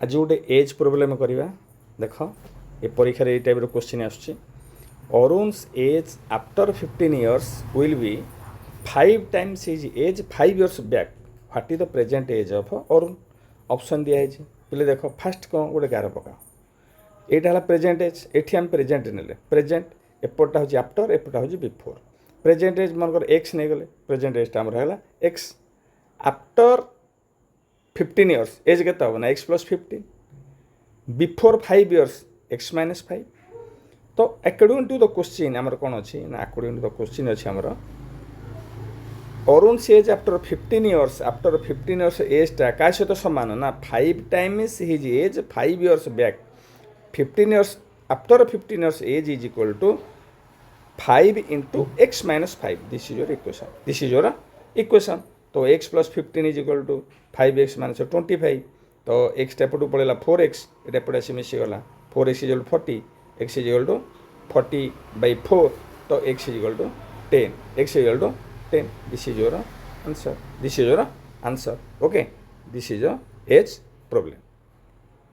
आज गोटे as problem करवा देख ये परीक्षा ये टाइप क्वेश्चन आसुच्छी Arun's age after 15 years will be 5 times his age 5 years back what is the present age of Arun option दिया है पे देख फास्ट कौन गोटे गार पका यहाँ प्रेजेंट एज एटी आम प्रेजेंट ने प्रेजेंट एपटा हूँ आफ्टर एपटा हूँ बिफोर प्रेजेंट एज मनकर एक्स नहीं गले प्रेजेंट एज आमर है एक्स आफ्टर 15 years एज के हम ना x plus 15 before 5 years x minus 5 तो अकॉर्डिंग टू द क्वेश्चन आमर कौन अच्छी ना अकॉर्डिंग टू द क्वेश्चन अच्छी आमर Arun age after 15 years after 15 years एजटा क्या सहित सामान ना 5 times his age 5 years back 15 years after 15 years age is equal to 5 into x minus 5 this is your equation this is your equation तो x plus 15 is equal to 5x minus 25 तो x टेपटू पड़ेगा 4x ये एपटे आसी मिसीगला 4x is 40 x is equal to 40/4 तो x is equal to 10 x is equal to 10 this is your answer okay this is your age problem.